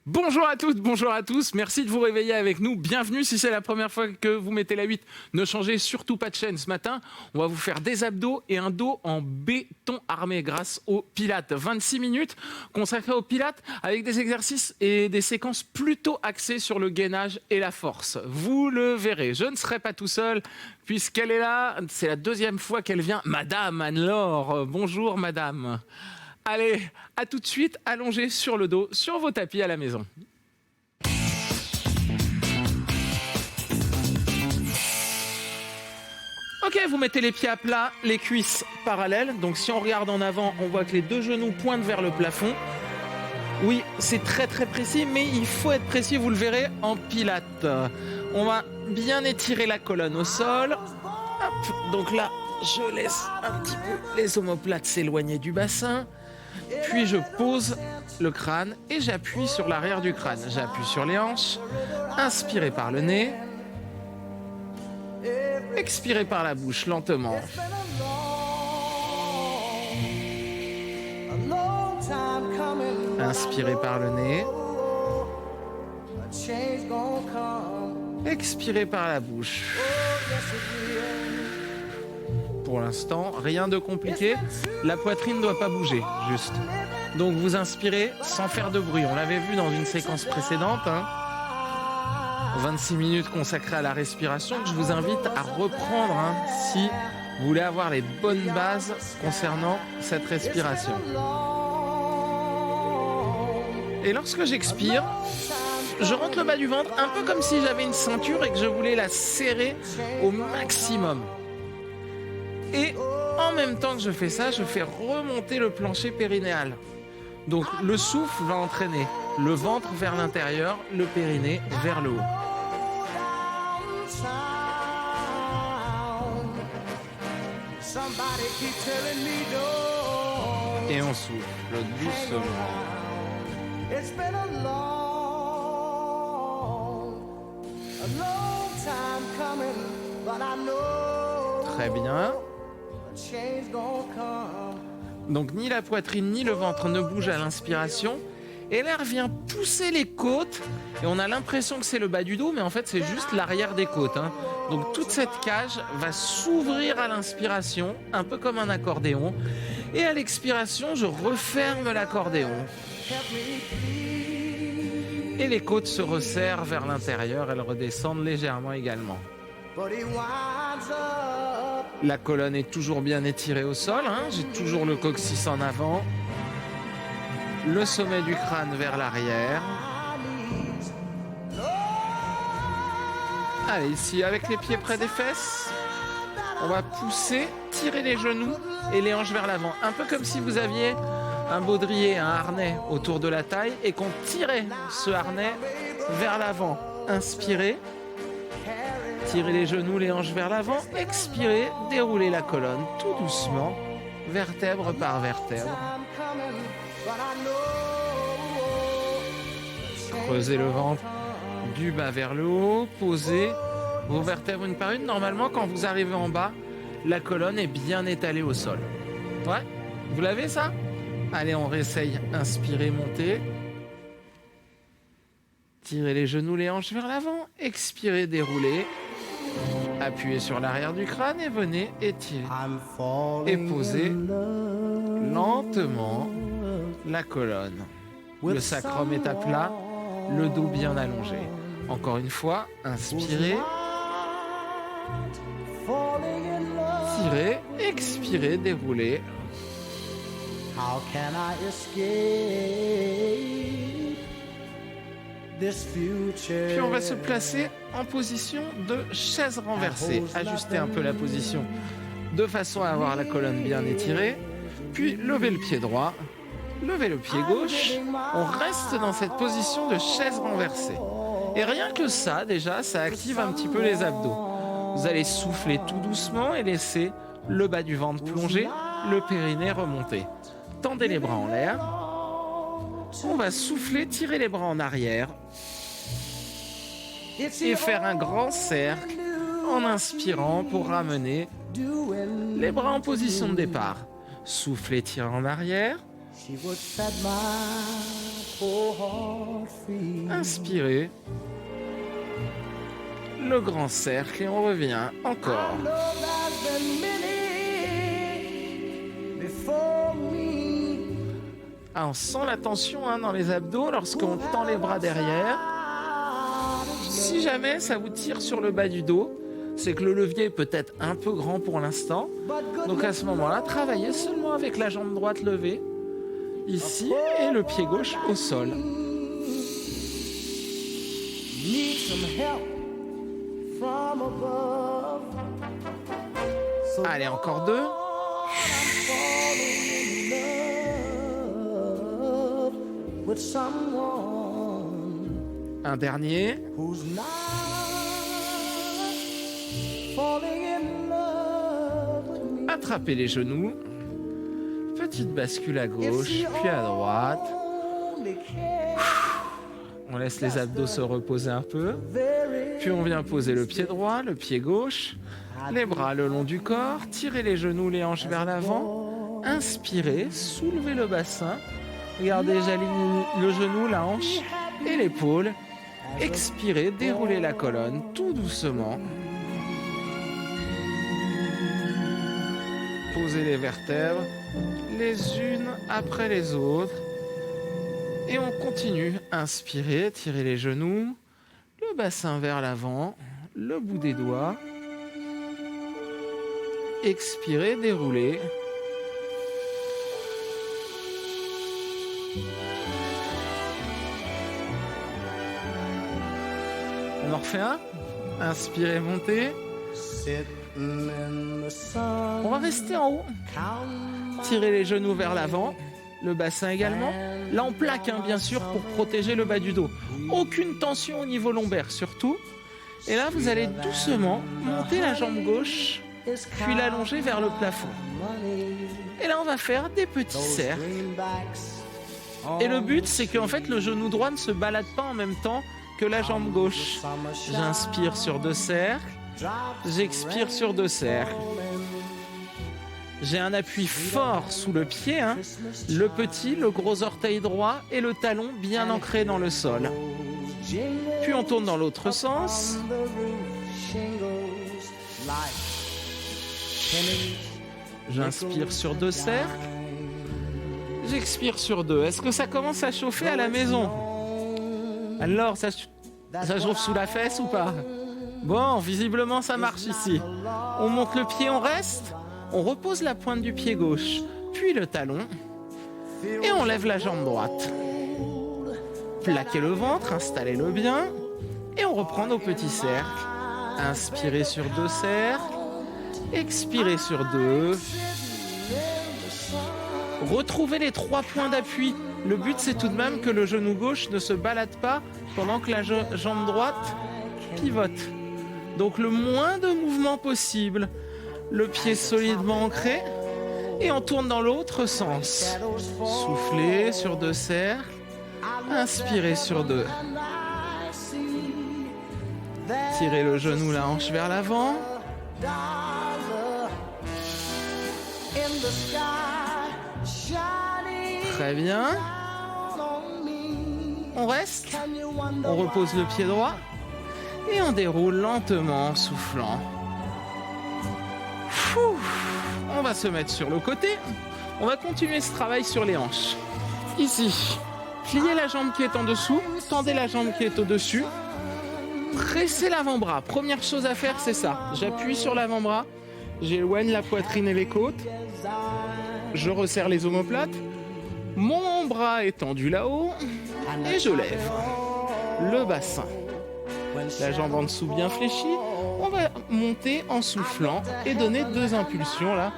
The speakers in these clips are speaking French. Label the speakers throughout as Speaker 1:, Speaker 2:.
Speaker 1: Bonjour à toutes, bonjour à tous, merci de vous réveiller avec nous, bienvenue si c'est la première fois que vous mettez la 8, ne changez surtout pas de chaîne ce matin, on va vous faire des abdos et un dos en béton armé grâce au Pilates. 26 minutes consacrées au Pilates avec des exercices et des séquences plutôt axées sur le gainage et la force. Vous le verrez, je ne serai pas tout seul puisqu'elle est là, c'est la deuxième fois qu'elle vient, Madame Anne-Laure, bonjour Madame. Allez, à tout de suite, allongés sur le dos, sur vos tapis à la maison. Ok, vous mettez les pieds à plat, les cuisses parallèles. Donc si on regarde en avant, on voit que les deux genoux pointent vers le plafond. Oui, c'est très précis, mais il faut être précis, vous le verrez, en pilates. On va bien étirer la colonne au sol. Hop, donc là, je laisse un petit peu les omoplates s'éloigner du bassin. Puis je pose le crâne et j'appuie sur l'arrière du crâne. J'appuie sur les hanches. Inspirez par le nez. Expirez par la bouche lentement. Inspirez par le nez. Expirez par la bouche. Pour l'instant, rien de compliqué. La poitrine ne doit pas bouger, juste. Donc vous inspirez sans faire de bruit. On l'avait vu dans une séquence précédente. 26 minutes consacrées à la respiration. Je vous invite à reprendre si vous voulez avoir les bonnes bases concernant cette respiration. Et lorsque j'expire, je rentre le bas du ventre un peu comme si j'avais une ceinture et que je voulais la serrer au maximum. Et en même temps que je fais ça, je fais remonter le plancher périnéal. Donc le souffle va entraîner le ventre vers l'intérieur, le périnée vers le haut. Et on souffle doucement. Très bien. Donc ni la poitrine ni le ventre ne bougent à l'inspiration. Et l'air vient pousser les côtes. Et on a l'impression que c'est le bas du dos, mais en fait c'est juste l'arrière des côtes. Donc toute cette cage va s'ouvrir à l'inspiration, un peu comme un accordéon. Et à l'expiration, je referme l'accordéon. Et les côtes se resserrent vers l'intérieur, elles redescendent légèrement également. La colonne est toujours bien étirée au sol, j'ai toujours le coccyx en avant, le sommet du crâne vers l'arrière. Allez, ici, avec les pieds près des fesses, on va pousser, tirer les genoux et les hanches vers l'avant. Un peu comme si vous aviez un baudrier, un harnais autour de la taille et qu'on tirait ce harnais vers l'avant. Inspirez. Tirez les genoux, les hanches vers l'avant. Expirez, déroulez la colonne tout doucement, vertèbre par vertèbre. Creusez le ventre du bas vers le haut. Posez vos vertèbres une par une. Normalement, quand vous arrivez en bas, la colonne est bien étalée au sol. Ouais, vous l'avez ça ? Allez, on réessaye. Inspirez, montez. Tirez les genoux, les hanches vers l'avant. Expirez, déroulez. Appuyez sur l'arrière du crâne et venez étirer. Et posez lentement la colonne. Le sacrum est à plat, le dos bien allongé. Encore une fois, inspirez. Tirez, expirez, déroulez. Puis on va se placer en position de chaise renversée. Ajustez un peu la position de façon à avoir la colonne bien étirée. Puis levez le pied droit, levez le pied gauche. On reste dans cette position de chaise renversée. Et rien que ça, déjà, ça active un petit peu les abdos. Vous allez souffler tout doucement et laisser le bas du ventre plonger, le périnée remonter. Tendez les bras en l'air. On va souffler, tirer les bras en arrière et faire un grand cercle en inspirant pour ramener les bras en position de départ. Soufflez, tirez en arrière. Inspirez. Le grand cercle et on revient encore. Ah, on sent la tension dans les abdos lorsqu'on tend les bras derrière. Si jamais ça vous tire sur le bas du dos, c'est que le levier est peut-être un peu grand pour l'instant. Donc à ce moment-là, travaillez seulement avec la jambe droite levée, ici, et le pied gauche au sol. Allez, encore 2. Un dernier. Attrapez les genoux. Petite bascule à gauche, puis à droite. On laisse les abdos se reposer un peu. Puis on vient poser le pied droit, le pied gauche. Les bras le long du corps. Tirez les genoux, les hanches vers l'avant. Inspirez, soulevez le bassin. Regardez, j'aligne le genou, la hanche et l'épaule. Expirez, déroulez la colonne tout doucement. Posez les vertèbres les unes après les autres. Et on continue. Inspirez, tirez les genoux, le bassin vers l'avant, le bout des doigts. Expirez, déroulez. On en refait un. Inspirez, montez. On va rester en haut. Tirez les genoux vers l'avant, le bassin également. Là, on plaque, bien sûr, pour protéger le bas du dos. Aucune tension au niveau lombaire, surtout. Et là, vous allez doucement monter la jambe gauche, puis l'allonger vers le plafond. Et là, on va faire des petits cercles. Et le but, c'est qu'en fait, le genou droit ne se balade pas en même temps que la jambe gauche. J'inspire sur 2 cercles, j'expire sur 2 cercles. J'ai un appui fort sous le pied, le petit, le gros orteil droit et le talon bien ancré dans le sol. Puis on tourne dans l'autre sens. J'inspire sur 2 cercles. J'expire sur 2. Est-ce que ça commence à chauffer à la maison? Alors, ça chauffe sous la fesse ou pas? Bon, visiblement ça marche ici. On monte le pied, on reste. On repose la pointe du pied gauche, puis le talon. Et on lève la jambe droite. Plaquez le ventre, installez-le bien. Et on reprend nos petits cercles. Inspirez sur 2 cercles. Expirez sur 2. Retrouvez les 3 points d'appui. Le but, c'est tout de même que le genou gauche ne se balade pas pendant que la jambe droite pivote. Donc le moins de mouvement possible. Le pied solidement ancré. Et on tourne dans l'autre sens. Soufflez sur 2 cercles. Inspirez sur 2. Tirez le genou, la hanche vers l'avant. Très bien. On reste. On repose le pied droit. Et on déroule lentement en soufflant. On va se mettre sur le côté. On va continuer ce travail sur les hanches. Ici, pliez la jambe qui est en dessous. Tendez la jambe qui est au-dessus. Pressez l'avant-bras. Première chose à faire, c'est ça. J'appuie sur l'avant-bras. J'éloigne la poitrine et les côtes. Je resserre les omoplates. Mon bras est tendu là-haut. Et je lève le bassin. La jambe en dessous bien fléchie. On va monter en soufflant et donner 2 impulsions là.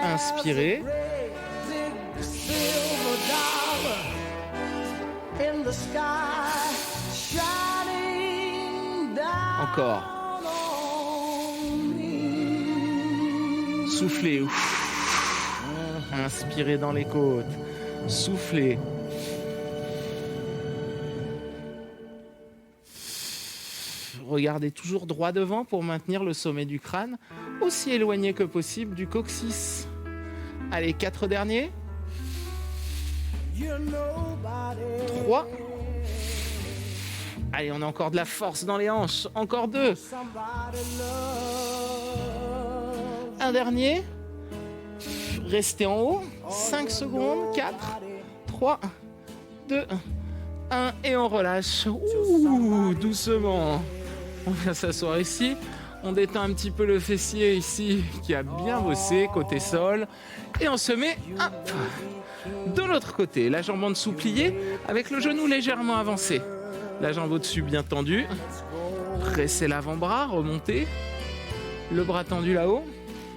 Speaker 1: Inspirez. Encore. Soufflez. Inspirez dans les côtes. Soufflez. Regardez toujours droit devant pour maintenir le sommet du crâne aussi éloigné que possible du coccyx. Allez, 4 derniers. 3. Allez, on a encore de la force dans les hanches. Encore 2. Un dernier. Restez en haut. 5 secondes. 4, 3, 2, 1. Et on relâche. Ouh, doucement. On vient s'asseoir ici. On détend un petit peu le fessier ici qui a bien bossé côté sol. Et on se met de l'autre côté. La jambe en dessous pliée avec le genou légèrement avancé. La jambe au-dessus bien tendue. Pressez l'avant-bras, remontez. Le bras tendu là-haut.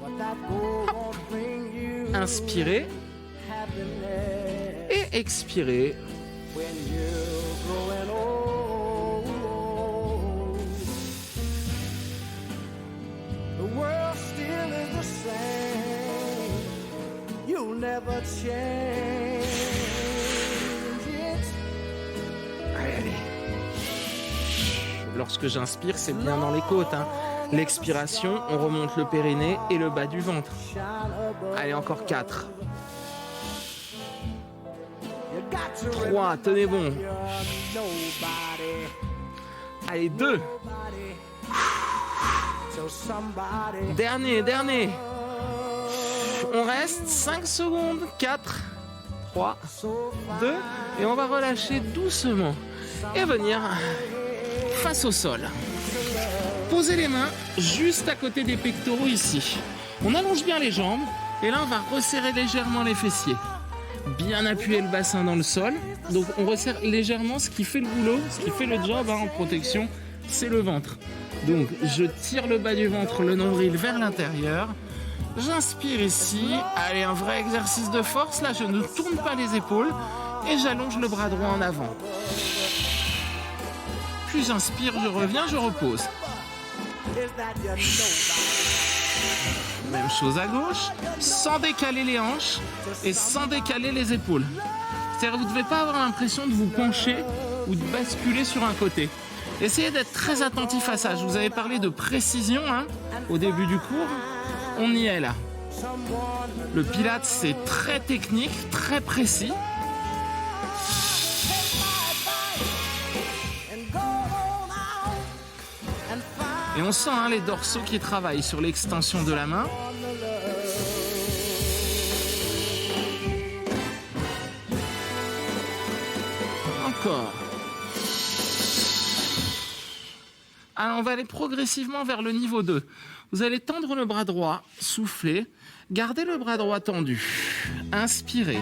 Speaker 1: Hop. Inspirez. Et expirez. Allez. Lorsque j'inspire, c'est bien dans les côtes. L'expiration, on remonte le périnée et le bas du ventre. Allez, encore 4. 3, tenez bon. Allez, 2. Dernier. On reste 5 secondes. 4, 3, 2. Et on va relâcher doucement. Et venir face au sol. Posez les mains juste à côté des pectoraux ici. On allonge bien les jambes. Et là, on va resserrer légèrement les fessiers. Bien appuyer le bassin dans le sol. Donc, on resserre légèrement. Ce qui fait le boulot, ce qui fait le job en protection, c'est le ventre. Donc, je tire le bas du ventre, le nombril vers l'intérieur. J'inspire ici. Allez, un vrai exercice de force. Là, je ne tourne pas les épaules. Et j'allonge le bras droit en avant. Puis j'inspire, je reviens, je repose. Même chose à gauche, sans décaler les hanches et sans décaler les épaules. C'est-à-dire que vous ne devez pas avoir l'impression de vous pencher ou de basculer sur un côté. Essayez d'être très attentif à ça. Je vous avais parlé de précision au début du cours. On y est là. Le Pilates, c'est très technique, très précis. Et on sent les dorsaux qui travaillent sur l'extension de la main. Encore. Alors on va aller progressivement vers le niveau 2. Vous allez tendre le bras droit, souffler, gardez le bras droit tendu. Inspirez.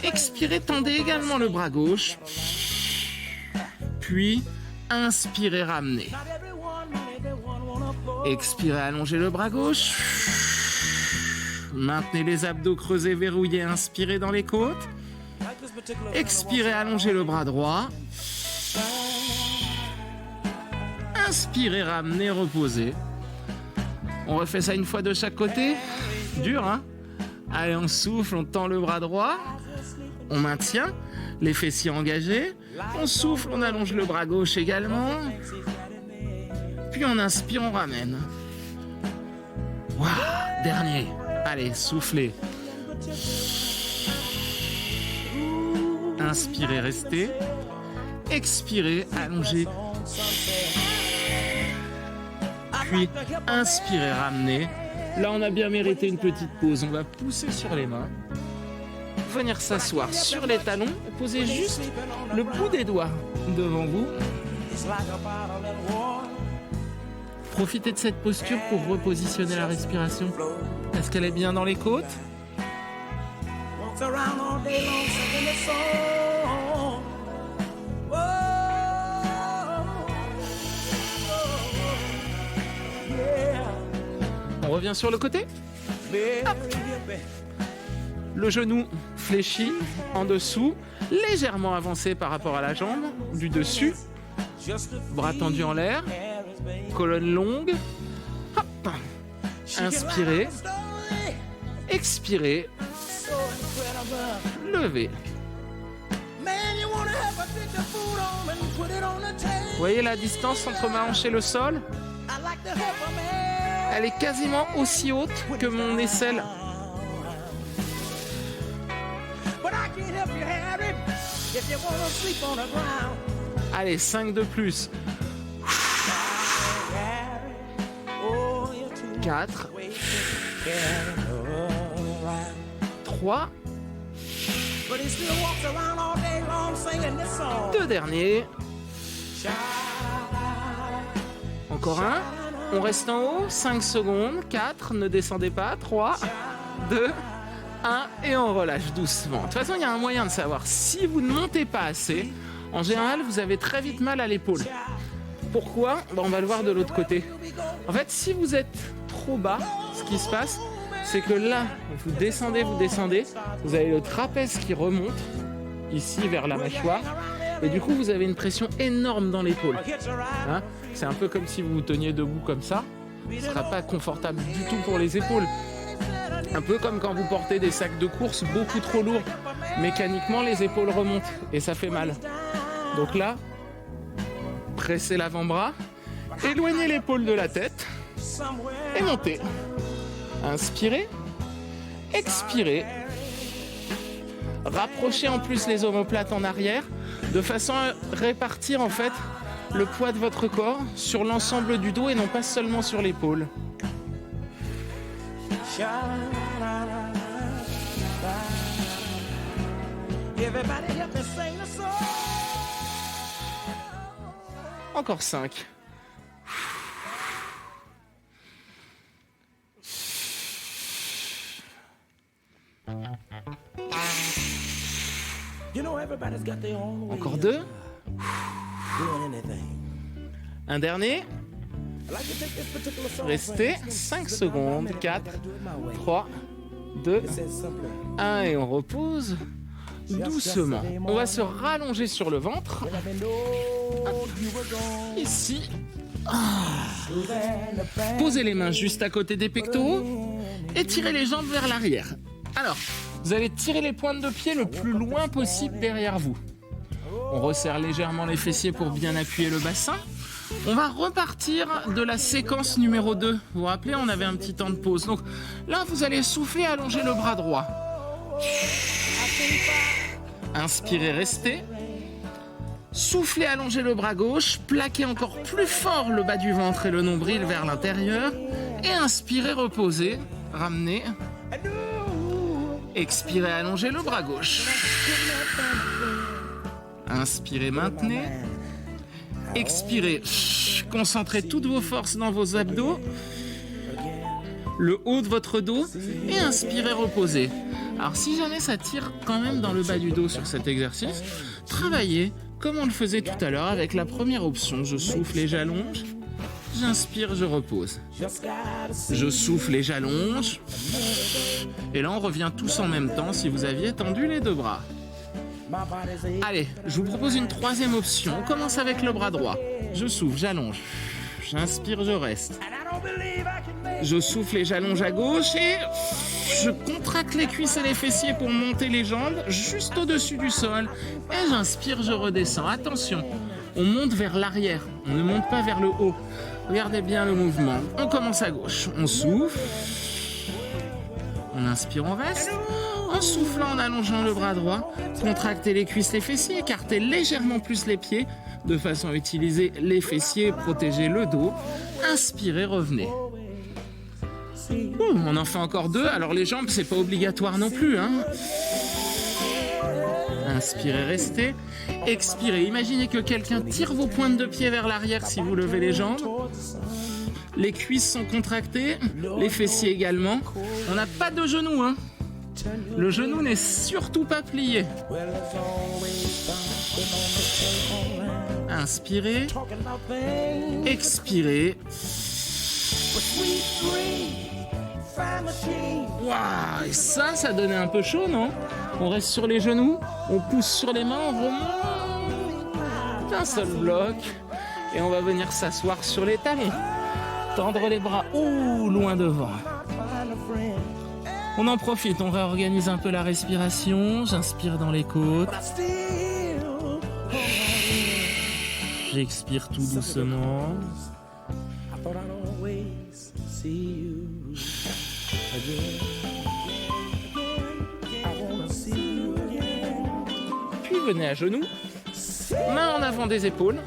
Speaker 1: Expirez, tendez également le bras gauche. Puis inspirez, ramenez. Expirez, allongez le bras gauche. Maintenez les abdos creusés, verrouillés. Inspirez dans les côtes. Expirez, allongez le bras droit. Inspirez, ramenez, reposez. On refait ça une fois de chaque côté. Dur, Allez, on souffle, on tend le bras droit. On maintient les fessiers engagés. On souffle, on allonge le bras gauche également. Puis on inspire, on ramène. Wow, dernier. Allez, soufflez. Inspirez, restez. Expirez, allongez. Puis inspirez, ramenez. Là, on a bien mérité une petite pause. On va pousser sur les mains. Venir s'asseoir sur les talons. Posez juste le bout des doigts devant vous. Profitez de cette posture pour repositionner la respiration. Est-ce qu'elle est bien dans les côtes? On revient sur le côté. Hop. Le genou fléchi en dessous, légèrement avancé par rapport à la jambe du dessus. Bras tendus en l'air. Colonne longue. Hop. Inspirez. Expirez. Levez. Vous voyez la distance entre ma hanche et le sol? Elle est quasiment aussi haute que mon aisselle. Allez, 5 de plus. 4. 3. 2 derniers. Encore un. On reste en haut. 5 secondes. 4. Ne descendez pas. 3, 2, 1. Et on relâche doucement. De toute façon, il y a un moyen de savoir. Si vous ne montez pas assez, en général, vous avez très vite mal à l'épaule. Pourquoi ? On va le voir de l'autre côté. En fait, si vous êtes trop bas, ce qui se passe, c'est que là, vous descendez, vous avez le trapèze qui remonte, ici vers la mâchoire, et du coup, vous avez une pression énorme dans l'épaule. Hein ? C'est un peu comme si vous vous teniez debout comme ça. Ce ne sera pas confortable du tout pour les épaules. Un peu comme quand vous portez des sacs de course beaucoup trop lourds. Mécaniquement, les épaules remontent et ça fait mal. Donc là, pressez l'avant-bras, éloignez l'épaule de la tête et montez. Inspirez, expirez. Rapprochez en plus les omoplates en arrière de façon à répartir en fait le poids de votre corps sur l'ensemble du dos et non pas seulement sur l'épaule. Encore 5. Encore 2. Un dernier. Restez 5 secondes. 4, 3, 2, 1 et on repose doucement. On va se rallonger sur le ventre. Ici. Posez les mains juste à côté des pectoraux et tirez les jambes vers l'arrière. Alors, vous allez tirer les pointes de pied le plus loin possible derrière vous. On resserre légèrement les fessiers pour bien appuyer le bassin. On va repartir de la séquence numéro 2. Vous vous rappelez, on avait un petit temps de pause. Donc là, vous allez souffler, allonger le bras droit. Inspirez, restez. Soufflez, allongez le bras gauche. Plaquez encore plus fort le bas du ventre et le nombril vers l'intérieur. Et inspirez, reposez. Ramenez. Expirez, allongez le bras gauche. Inspirez, maintenez. Expirez, concentrez toutes vos forces dans vos abdos, le haut de votre dos, et inspirez, reposez. Alors si jamais ça tire quand même dans le bas du dos sur cet exercice, travaillez comme on le faisait tout à l'heure avec la première option. Je souffle et j'allonge, j'inspire, je repose. Je souffle et j'allonge, et là on revient tous en même temps si vous aviez tendu les deux bras. Allez, je vous propose une troisième option. On commence avec le bras droit. Je souffle, j'allonge. J'inspire, je reste. Je souffle et j'allonge à gauche et je contracte les cuisses et les fessiers pour monter les jambes juste au-dessus du sol. Et j'inspire, je redescends. Attention, on monte vers l'arrière. On ne monte pas vers le haut. Regardez bien le mouvement. On commence à gauche. On souffle. On inspire, on reste. En soufflant, en allongeant le bras droit, contractez les cuisses, les fessiers, écartez légèrement plus les pieds, de façon à utiliser les fessiers, protéger le dos. Inspirez, revenez. On en fait encore 2. Alors les jambes, c'est pas obligatoire non plus, hein. Inspirez, restez. Expirez. Imaginez que quelqu'un tire vos pointes de pied vers l'arrière si vous levez les jambes. Les cuisses sont contractées, les fessiers également. On n'a pas de genoux, hein. Le genou n'est surtout pas plié. Inspirez. Expirez. Waouh, et ça donnait un peu chaud, non? On reste sur les genoux, on pousse sur les mains, on remonte d'un seul bloc et on va venir s'asseoir sur les talons. Tendre les bras loin devant. On en profite, on réorganise un peu la respiration. J'inspire dans les côtes. J'expire tout doucement. Puis revenez à genoux. Main en avant des épaules.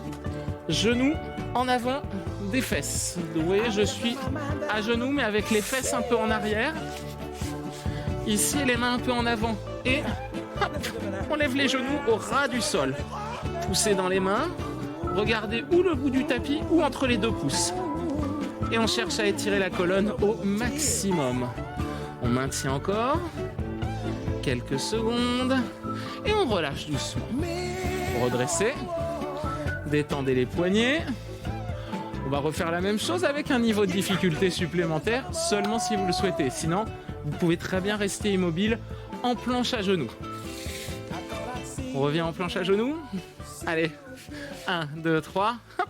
Speaker 1: Genoux en avant des fesses. Vous voyez, je suis à genoux, mais avec les fesses un peu en arrière. Ici, les mains un peu en avant. Et hop, on lève les genoux au ras du sol. Poussez dans les mains. Regardez ou le bout du tapis ou entre les deux pouces. Et on cherche à étirer la colonne au maximum. On maintient encore quelques secondes et on relâche doucement. Redressez, détendez les poignets. On va refaire la même chose avec un niveau de difficulté supplémentaire, seulement si vous le souhaitez. Sinon, vous pouvez très bien rester immobile en planche à genoux. On revient en planche à genoux. Allez, 1, 2, 3. Hop.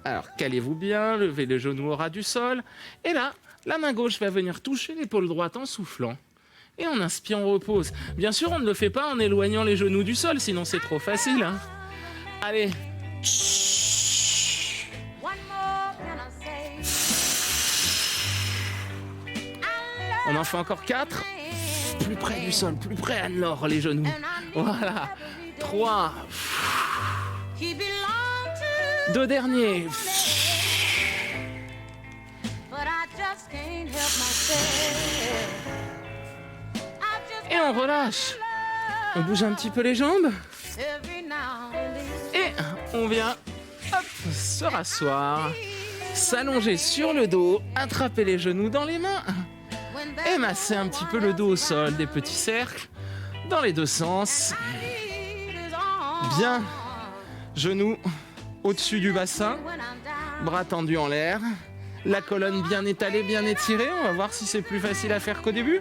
Speaker 1: Alors, calez-vous bien, levez le genou au ras du sol. Et là, la main gauche va venir toucher l'épaule droite en soufflant. Et on inspire, on repose. Bien sûr, on ne le fait pas en éloignant les genoux du sol, sinon c'est trop facile. Hein. Allez. On en fait encore 4. Plus près du sol, plus près à nord, les genoux. Voilà. 3. 2 derniers. Et on relâche. On bouge un petit peu les jambes. Et on vient hop, se rasseoir, s'allonger sur le dos, attraper les genoux dans les mains et masser un petit peu le dos au sol, des petits cercles dans les deux sens. Bien, genoux au-dessus du bassin, bras tendus en l'air, la colonne bien étalée, bien étirée. On va voir si c'est plus facile à faire qu'au début.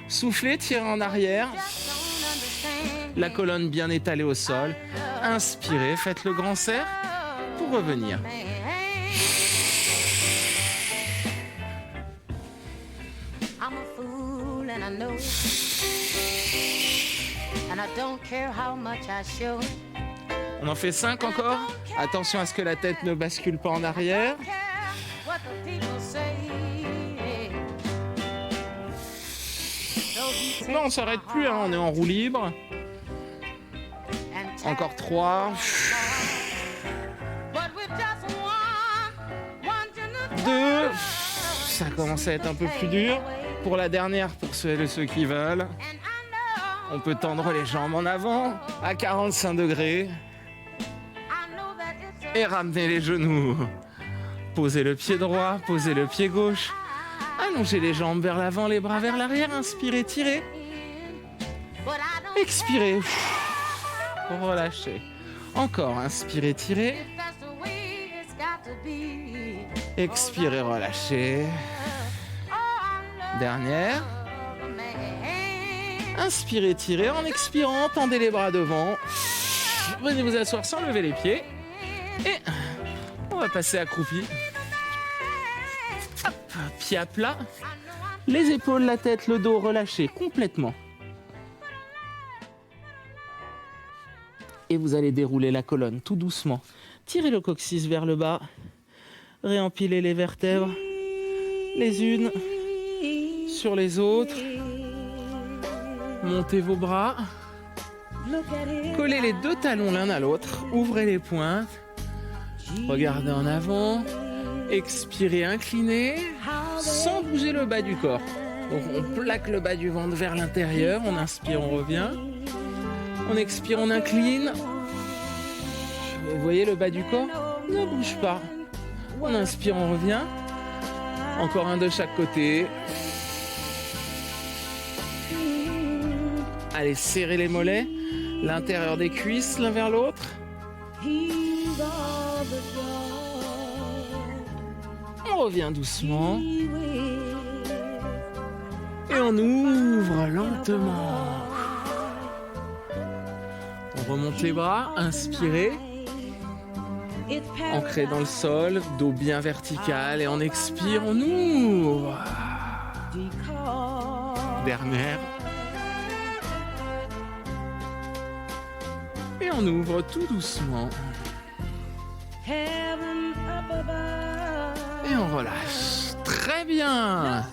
Speaker 1: Soufflez, tirez en arrière. La colonne bien étalée au sol. Inspirez, faites le grand cercle pour revenir. On en fait 5 encore. Attention à ce que la tête ne bascule pas en arrière. Non, on s'arrête plus, hein. On est en roue libre. Encore 3. 2. Ça commence à être un peu plus dur. Pour la dernière, pour ceux qui veulent. On peut tendre les jambes en avant à 45 degrés. Et ramener les genoux. Posez le pied droit, posez le pied gauche. Allongez les jambes vers l'avant, les bras vers l'arrière. Inspirez, tirez. Expirez. Relâchez. Encore, inspirez, tirez. Expirez, relâchez. Dernière. Inspirez, tirez. En expirant, tendez les bras devant. Venez vous asseoir sans lever les pieds. Et on va passer accroupi. Hop, pied à plat. Les épaules, la tête, le dos relâchés complètement. Et vous allez dérouler la colonne tout doucement. Tirez le coccyx vers le bas. Réempilez les vertèbres les unes sur les autres. Montez vos bras. Collez les 2 talons l'un à l'autre. Ouvrez les pointes. Regardez en avant. Expirez, inclinez. Sans bouger le bas du corps. Donc on plaque le bas du ventre vers l'intérieur. On inspire, on revient. On expire, on incline. Vous voyez le bas du corps ne bouge pas. On inspire, on revient. Encore un de chaque côté. Allez, serrez les mollets. L'intérieur des cuisses, l'un vers l'autre. On revient doucement. Et on ouvre lentement. On remonte les bras, inspirez. Ancré dans le sol, dos bien vertical. Et on expire, on ouvre. Dernière. Et on ouvre tout doucement. Et on relâche. Très bien.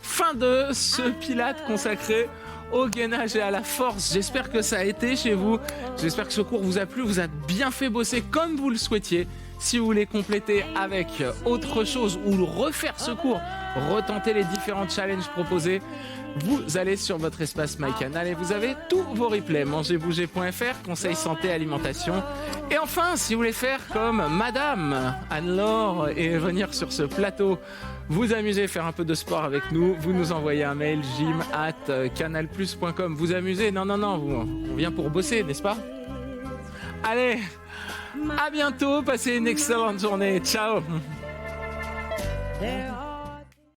Speaker 1: Fin de ce pilate consacré au gainage et à la force. J'espère que ça a été chez vous. J'espère que ce cours vous a plu, vous a bien fait bosser comme vous le souhaitiez. Si vous voulez compléter avec autre chose ou refaire ce cours, retenter les différents challenges proposés, vous allez sur votre espace MyCanal et vous avez tous vos replays. Mangerbouger.fr, conseils santé, alimentation. Et enfin, si vous voulez faire comme Madame Anne-Laure et venir sur ce plateau, vous amuser, faire un peu de sport avec nous, vous nous envoyez un mail gym@canalplus.com. Vous amusez? Non, on vient pour bosser, n'est-ce pas? Allez, à bientôt, passez une excellente journée. Ciao.